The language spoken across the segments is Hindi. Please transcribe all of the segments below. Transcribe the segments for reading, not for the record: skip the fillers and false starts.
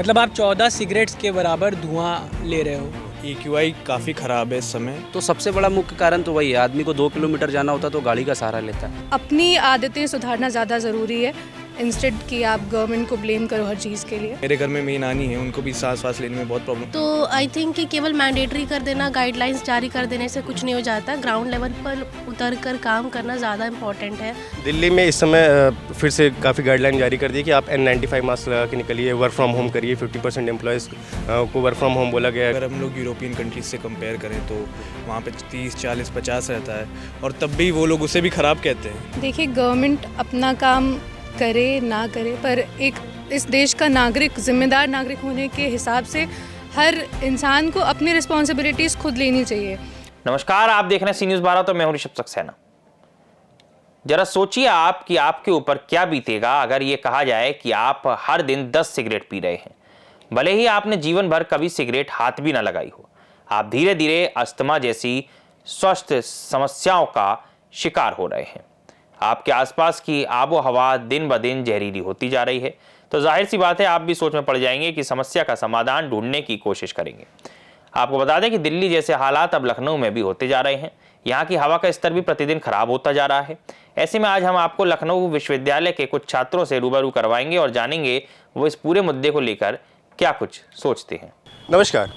मतलब आप 14 सिगरेट्स के बराबर धुआं ले रहे हो। EQI काफ़ी ख़राब है इस समय। तो सबसे बड़ा मुख्य कारण तो वही है, आदमी को 2 किलोमीटर जाना होता तो गाड़ी का सहारा लेता है। अपनी आदतें सुधारना ज़्यादा ज़रूरी है, इंस्टेड कि आप गवर्नमेंट को ब्लेम करो हर चीज़ के लिए। मेरे घर में मेरी नानी है, उनको भी सांस लेने में बहुत प्रॉब्लम। तो आई थिंक कि केवल मैंडेटरी कर देना, गाइडलाइंस जारी कर देने से कुछ नहीं हो जाता। ग्राउंड लेवल पर उतर कर काम करना ज़्यादा इम्पॉर्टेंट है। दिल्ली में इस समय फिर से काफ़ी गाइडलाइन जारी कर दी कि आप N95 मास्क लगा के निकलिए, वर्क फ्रॉम होम करिए। 50% एम्प्लॉयज़ को वर्क फ्रॉम होम बोला गया है। अगर हम लोग यूरोपियन कंट्रीज से कंपेयर करें तो वहाँ पे 30, 40, 50 रहता है, और तब भी वो लोग उसे भी ख़राब कहते हैं। देखिए, गवर्नमेंट अपना काम करे ना करे, पर एक इस देश का नागरिक, जिम्मेदार नागरिक होने के हिसाब से हर इंसान को अपनी रिस्पॉन्सिबिलिटीज़ खुद लेनी चाहिए। नमस्कार, आप देख रहे हैं सी न्यूज़ 12, तो मैं हूं ऋषभ सक्सेना। जरा सोचिए आप कि आपके ऊपर क्या बीतेगा अगर ये कहा जाए कि आप हर दिन 10 सिगरेट पी रहे हैं, भले ही आपने जीवन भर कभी सिगरेट हाथ भी ना लगाई हो। आप धीरे धीरे अस्थमा जैसी स्वास्थ्य समस्याओं का शिकार हो रहे हैं। आपके आसपास की आबो हवा दिन ब दिन जहरीली होती जा रही है, तो जाहिर सी बात है आप भी सोच में पड़ जाएंगे कि समस्या का समाधान ढूंढने की कोशिश करेंगे। आपको बता दें कि दिल्ली जैसे हालात अब लखनऊ में भी होते जा रहे हैं। यहाँ की हवा का स्तर भी प्रतिदिन खराब होता जा रहा है। ऐसे में आज हम आपको लखनऊ विश्वविद्यालय के कुछ छात्रों से रूबरू करवाएंगे और जानेंगे वो इस पूरे मुद्दे को लेकर क्या कुछ सोचते हैं। नमस्कार।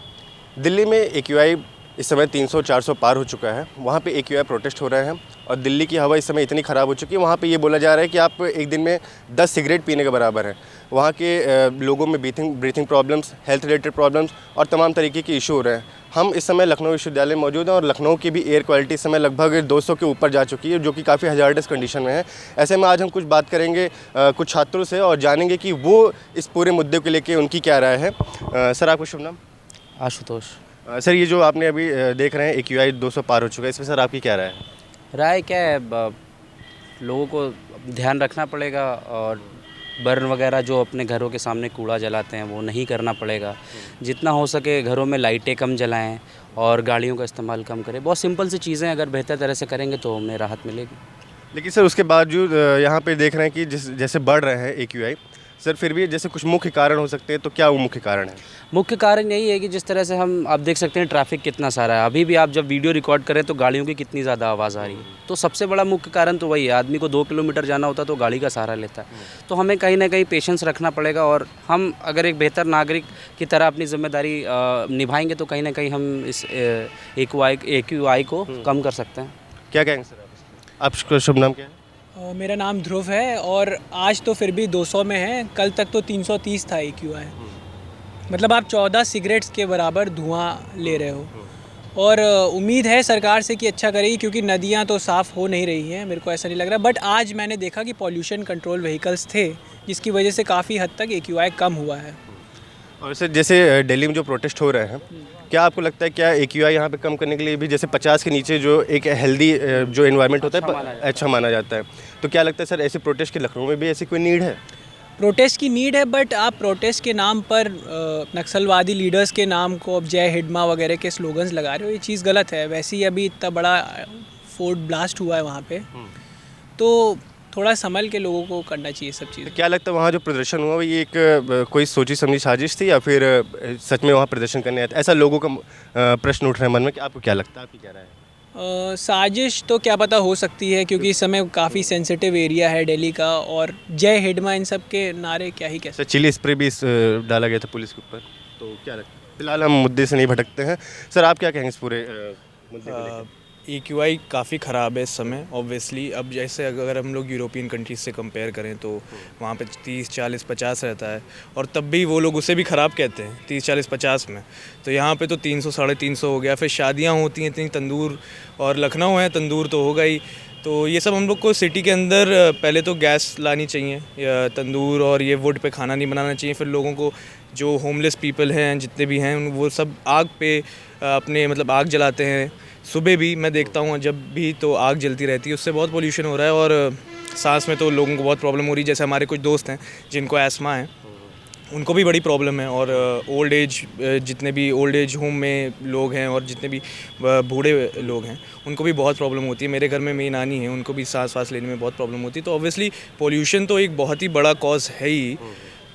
दिल्ली में AQI इस समय 300-400 पार हो चुका है। वहाँ पे AQI प्रोटेस्ट हो रहे हैं और दिल्ली की हवा इस समय इतनी ख़राब हो चुकी है, वहाँ पे ये बोला जा रहा है कि आप एक दिन में 10 सिगरेट पीने के बराबर है। वहाँ के लोगों में breathing problems, health related problems और तमाम तरीके के इशू हो रहे हैं। हम इस समय लखनऊ विश्वविद्यालय में मौजूद हैं और लखनऊ की भी एयर क्वालिटी इस समय लगभग 200 के ऊपर जा चुकी है, जो कि काफ़ी हजार्डस कंडीशन में है। ऐसे में आज हम कुछ बात करेंगे कुछ छात्रों से और जानेंगे कि वो इस पूरे मुद्दे को लेकर उनकी क्या राय है। सर, आपका शुभ नाम? आशुतोष। सर, ये जो आपने अभी देख रहे हैं AQI 200 पार हो चुका है, इसमें सर आपकी क्या राय है? राय क्या है, लोगों को ध्यान रखना पड़ेगा और बर्न वगैरह जो अपने घरों के सामने कूड़ा जलाते हैं वो नहीं करना पड़ेगा। जितना हो सके घरों में लाइटें कम जलाएं और गाड़ियों का इस्तेमाल कम करें। बहुत सिंपल सी चीज़ें अगर बेहतर तरह से करेंगे तो हमें राहत मिलेगी। लेकिन सर, उसके बावजूद यहाँ पे देख रहे हैं कि जैसे बढ़ रहे हैं AQI, सर फिर भी जैसे कुछ मुख्य कारण हो सकते हैं, तो क्या वो मुख्य कारण है? मुख्य कारण यही है कि जिस तरह से आप देख सकते हैं ट्रैफिक कितना सारा है। अभी भी आप जब वीडियो रिकॉर्ड करें तो गाड़ियों की कितनी ज़्यादा आवाज़ आ रही है। तो सबसे बड़ा मुख्य कारण तो वही है, आदमी को 2 किलोमीटर जाना होता तो गाड़ी का सहारा लेता है। तो हमें कहीं ना कहीं पेशेंस रखना पड़ेगा और हम अगर एक बेहतर नागरिक की तरह अपनी जिम्मेदारी निभाएंगे तो कहीं ना कहीं हम इस AQI को कम कर सकते हैं। क्या कहेंगे सर आप? आपका शुभ नाम क्या है? मेरा नाम ध्रुव है और आज तो फिर भी 200 में है, कल तक तो 330 था AQI। मतलब आप 14 सिगरेट्स के बराबर धुआं ले रहे हो और उम्मीद है सरकार से कि अच्छा करेगी, क्योंकि नदियां तो साफ़ हो नहीं रही हैं, मेरे को ऐसा नहीं लग रहा। बट आज मैंने देखा कि पॉल्यूशन कंट्रोल व्हीकल्स थे, जिसकी वजह से काफ़ी हद तक AQI कम हुआ है। और सर, जैसे दिल्ली में जो प्रोटेस्ट हो रहे हैं, क्या आपको लगता है क्या AQI यहाँ पे कम करने के लिए भी जैसे 50 के नीचे जो एक हेल्दी जो एनवायरनमेंट होता है अच्छा माना जाता है, तो क्या लगता है सर ऐसे प्रोटेस्ट के लखनऊ में भी ऐसी कोई नीड है? प्रोटेस्ट की नीड है, बट आप प्रोटेस्ट के नाम पर नक्सलवादी लीडर्स के नाम को अब जय हिडमा वगैरह के स्लोगन्स लगा रहे हो, ये चीज़ गलत है। वैसे ही अभी इतना बड़ा फोर्ट ब्लास्ट हुआ है वहाँ पे, तो थोड़ा संभल के लोगों को करना चाहिए सब चीज़। क्या लगता है वहाँ जो प्रदर्शन हुआ ये एक कोई सोची समझी साजिश थी या फिर सच में वहाँ प्रदर्शन करने आए थे? ऐसा लोगों का प्रश्न उठ रहा है मन में कि आपको क्या लगता है, आपकी क्या राय है? साजिश तो क्या पता हो सकती है, क्योंकि इस समय काफ़ी सेंसिटिव एरिया है दिल्ली का, और जय हिडमा इन सब के नारे क्या ही कैसे। चिली स्प्रे भी डाला गया था पुलिस के ऊपर, तो क्या लगता है? फिलहाल हम मुद्दे से नहीं भटकते हैं। सर, आप क्या कहेंगे इस पूरे मुद्दे को लेकर? EQI काफ़ी ख़राब है इस समय ऑब्वियसली। अब जैसे अगर हम लोग यूरोपियन कंट्रीज से कंपेयर करें तो वहाँ पे 30, 40, 50 रहता है, और तब भी वो लोग उसे भी ख़राब कहते हैं 30, 40, 50 में। तो यहाँ पे तो 300, 350 हो गया। फिर शादियाँ होती हैं इतनी, तंदूर, और लखनऊ है, तंदूर तो होगा ही। तो ये सब हम लोग को सिटी के अंदर पहले तो गैस लानी चाहिए, या तंदूर और ये वुड पे खाना नहीं बनाना चाहिए। फिर लोगों को, जो होमलेस पीपल हैं जितने भी हैं, वो सब आग पे अपने मतलब आग जलाते हैं। सुबह भी मैं देखता हूँ जब भी तो आग जलती रहती है, उससे बहुत पोल्यूशन हो रहा है और सांस में तो लोगों को बहुत प्रॉब्लम हो रही है। जैसे हमारे कुछ दोस्त हैं जिनको एस्मा है, उनको भी बड़ी प्रॉब्लम है। और ओल्ड एज, जितने भी ओल्ड एज होम में लोग हैं और जितने भी बूढ़े लोग हैं, उनको भी बहुत प्रॉब्लम होती है। मेरे घर में मेरी नानी है, उनको भी सांस लेने में बहुत प्रॉब्लम होती है। तो ऑब्वियसली पोल्यूशन तो एक बहुत ही बड़ा कॉज है ही,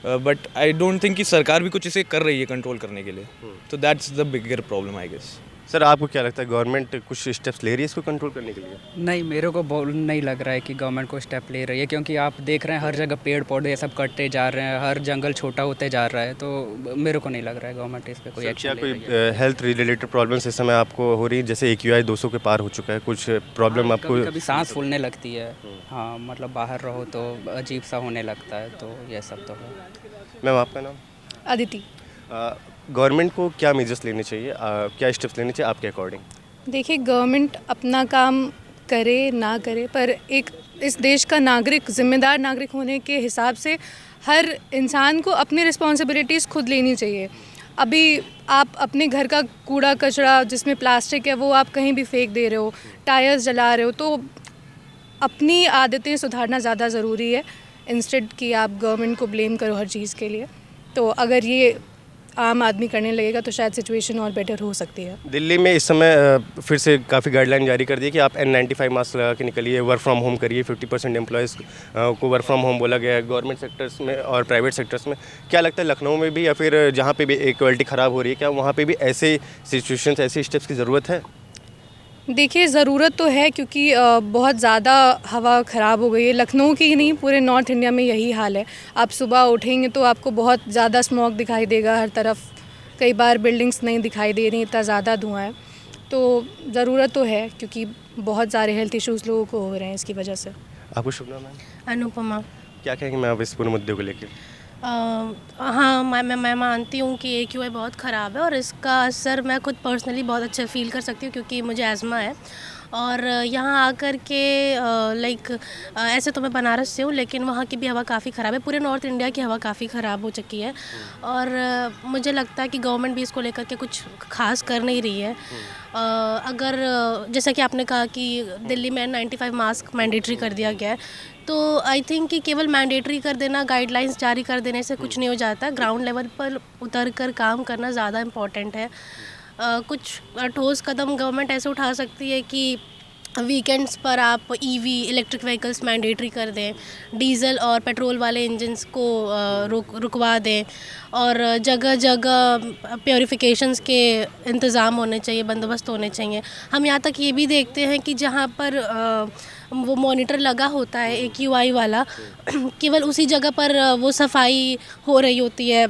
बट आई डोंट थिंक कि सरकार भी कुछ इसे कर रही है कंट्रोल करने के लिए, तो that's the bigger problem I guess. Sir आपको क्या लगता है गवर्नमेंट कुछ स्टेप्स ले रही है इसको कंट्रोल करने के लिए? नहीं, मेरे को नहीं लग रहा है कि गवर्नमेंट को स्टेप ले रही है, क्योंकि आप देख रहे हैं हर जगह पेड़ पौधे सब कटते जा रहे हैं, हर जंगल छोटा होते जा रहा है, तो मेरे को नहीं लग रहा है गवर्नमेंट इस पर कोई क्या एक्शन ले कोई रही है। हेल्थ रिलेटेड प्रॉब्लम्स इस समय आपको हो रही है? जैसे AQI 200 के पार हो चुका है, कुछ प्रॉब्लम आपको? कभी कभी सांस फूलने लगती है, हाँ मतलब बाहर रहो तो अजीब सा होने लगता है, तो ये सब तो है। मैम आपका नाम? अदिति। गवर्नमेंट को क्या मेजर्स लेने चाहिए, क्या स्टेप्स लेने चाहिए आपके अकॉर्डिंग? देखिए, गवर्नमेंट अपना काम करे ना करे, पर एक इस देश का नागरिक, जिम्मेदार नागरिक होने के हिसाब से हर इंसान को अपनी रिस्पॉन्सिबिलिटीज़ खुद लेनी चाहिए। अभी आप अपने घर का कूड़ा कचरा जिसमें प्लास्टिक है वो आप कहीं भी फेंक दे रहे हो, टायर्स जला रहे हो, तो अपनी आदतें सुधारना ज़्यादा ज़रूरी है इंस्टेड कि आप गवर्नमेंट को ब्लेम करो हर चीज़ के लिए। तो अगर ये आम आदमी करने लगेगा तो शायद सिचुएशन और बेटर हो सकती है। दिल्ली में इस समय फिर से काफ़ी गाइडलाइन जारी कर दी है कि आप N95 मास्क लगा के निकलिए, वर्क फ्रॉम होम करिए। 50% एम्प्लॉयज़ को वर्क फ्रॉम होम बोला गया है गवर्नमेंट सेक्टर्स में और प्राइवेट सेक्टर्स में। क्या लगता है लखनऊ में भी या फिर जहाँ पे भी इक्वालिटी ख़राब हो रही है, क्या वहाँ पे भी ऐसे सिचुएशंस, ऐसे स्टेप्स की ज़रूरत है? देखिए, ज़रूरत तो है, क्योंकि बहुत ज़्यादा हवा ख़राब हो गई है। लखनऊ की ही नहीं, पूरे नॉर्थ इंडिया में यही हाल है। आप सुबह उठेंगे तो आपको बहुत ज़्यादा स्मॉग दिखाई देगा हर तरफ, कई बार बिल्डिंग्स नहीं दिखाई दे रही, इतना ज़्यादा धुआं है। तो ज़रूरत तो है, क्योंकि बहुत सारे हेल्थ इश्यूज़ लोगों को हो रहे हैं इसकी वजह से। आपको शुभ नाम है? अनुपमा। क्या कहेंगे मैम आप इस पूरे मुद्दे को लेकर? हाँ, मैं मानती हूँ कि AQI बहुत ख़राब है और इसका असर मैं खुद पर्सनली बहुत अच्छा फ़ील कर सकती हूँ, क्योंकि मुझे एज़मा है। और यहाँ आकर के लाइक ऐसे तो मैं बनारस से हूँ, लेकिन वहाँ की भी हवा काफ़ी ख़राब है। पूरे नॉर्थ इंडिया की हवा काफ़ी ख़राब हो चुकी है और मुझे लगता है कि गवर्नमेंट भी इसको लेकर के कुछ खास कर नहीं रही है। अगर जैसा कि आपने कहा कि दिल्ली में N95 मास्क मैंडेटरी कर दिया गया है, तो आई थिंक कि केवल मैंडेटरी कर देना, गाइडलाइंस जारी कर देने से कुछ नहीं हो जाता। ग्राउंड लेवल पर उतर कर काम करना ज़्यादा इम्पॉर्टेंट है। कुछ ठोस कदम गवर्नमेंट ऐसे उठा सकती है कि वीकेंड्स पर आप EV इलेक्ट्रिक व्हीकल्स मैंडेटरी कर दें, डीज़ल और पेट्रोल वाले इंजन्स को रुकवा दें और जगह जगह प्योरीफिकेशंस के इंतज़ाम होने चाहिए, बंदोबस्त होने चाहिए। हम यहाँ तक ये भी देखते हैं कि जहाँ पर वो मॉनिटर लगा होता है AQI वाला, केवल उसी जगह पर वो सफाई हो रही होती है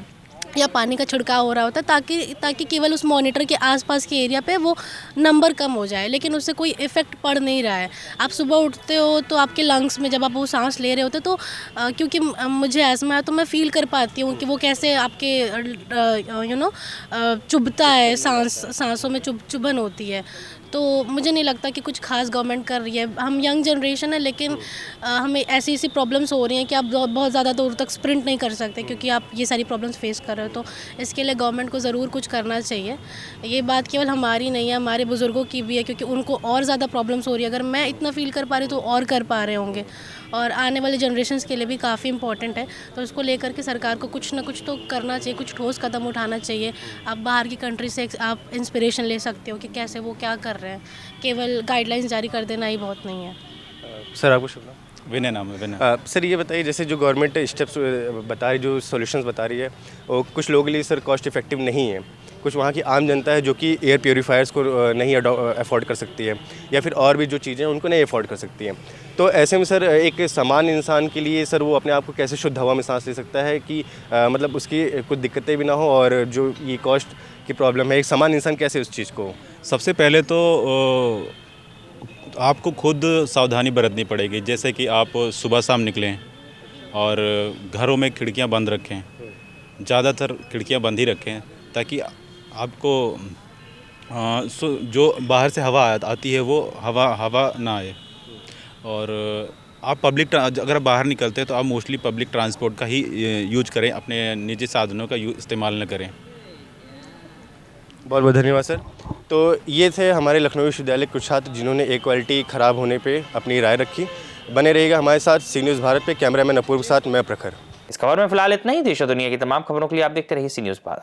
या पानी का छिड़काव हो रहा होता है, ताकि केवल उस मॉनिटर के आसपास के एरिया पे वो नंबर कम हो जाए, लेकिन उससे कोई इफ़ेक्ट पड़ नहीं रहा है। आप सुबह उठते हो तो आपके लंग्स में जब आप वो सांस ले रहे होते तो क्योंकि मुझे एज़मा है तो मैं फ़ील कर पाती हूँ कि वो कैसे आपके चुभता है, सांसों में चुभन होती है। तो मुझे नहीं लगता कि कुछ खास गवर्नमेंट कर रही है। हम यंग जनरेशन है, लेकिन हमें ऐसी प्रॉब्लम्स हो रही हैं कि आप बहुत ज़्यादा दूर तक स्प्रिंट नहीं कर सकते, क्योंकि आप ये सारी प्रॉब्लम्स फेस कर रहे हो। तो इसके लिए गवर्नमेंट को ज़रूर कुछ करना चाहिए। ये बात केवल हमारी नहीं है, हमारे बुज़ुर्गों की भी है, क्योंकि उनको और ज़्यादा प्रॉब्लम्स हो रही है। अगर मैं इतना फ़ील कर पा रही तो और कर पा रहे होंगे, और आने वाले जनरेशन्स के लिए भी काफ़ी इंपॉर्टेंट है। तो इसको लेकर के सरकार को कुछ ना कुछ तो करना चाहिए, कुछ ठोस कदम उठाना चाहिए। आप बाहर की कंट्री से आप इंस्पिरेशन ले सकते हो कि कैसे वो क्या कर रहे हैं। केवल गाइडलाइंस जारी कर देना ही बहुत नहीं है। सर आपको शुभ नाम? विनय नाम है, विनय। सर ये बताइए, जैसे जो गवर्नमेंट स्टेप्स बता रही, जो सॉल्यूशंस बता रही है, वो कुछ लोगों के लिए सर कॉस्ट इफेक्टिव नहीं है। कुछ वहाँ की आम जनता है जो कि एयर प्योरीफायर्स को नहीं अफोर्ड कर सकती है, या फिर और भी जो चीज़ें उनको नहीं अफोर्ड कर सकती हैं। तो ऐसे में सर एक सामान्य इंसान के लिए सर वो अपने आप को कैसे शुद्ध हवा में सांस ले सकता है कि मतलब उसकी कुछ दिक्कतें भी ना हो, और जो ये कॉस्ट की प्रॉब्लम है, एक सामान्य इंसान कैसे उस चीज़ को? सबसे पहले तो आपको खुद सावधानी बरतनी पड़ेगी। जैसे कि आप सुबह शाम निकलें और घरों में खिड़कियां बंद रखें, ज़्यादातर खिड़कियां बंद ही रखें, ताकि आपको जो बाहर से हवा आती है वो हवा ना आए। और आप अगर आप बाहर निकलते हैं तो आप मोस्टली पब्लिक ट्रांसपोर्ट का ही यूज करें, अपने निजी साधनों का इस्तेमाल न करें। बहुत बहुत धन्यवाद सर। तो ये थे हमारे लखनऊ विश्वविद्यालय के कुछ छात्र जिन्होंने एयर क्वालिटी ख़राब होने पे अपनी राय रखी। बने रहिएगा हमारे साथ सी न्यूज़ भारत पे। कैमरामैन अपूर्व के साथ मैं प्रखर। इस खबर में फिलहाल इतना ही। देश और दुनिया की तमाम खबरों के लिए आप देखते रहिए सी न्यूज़ भारत।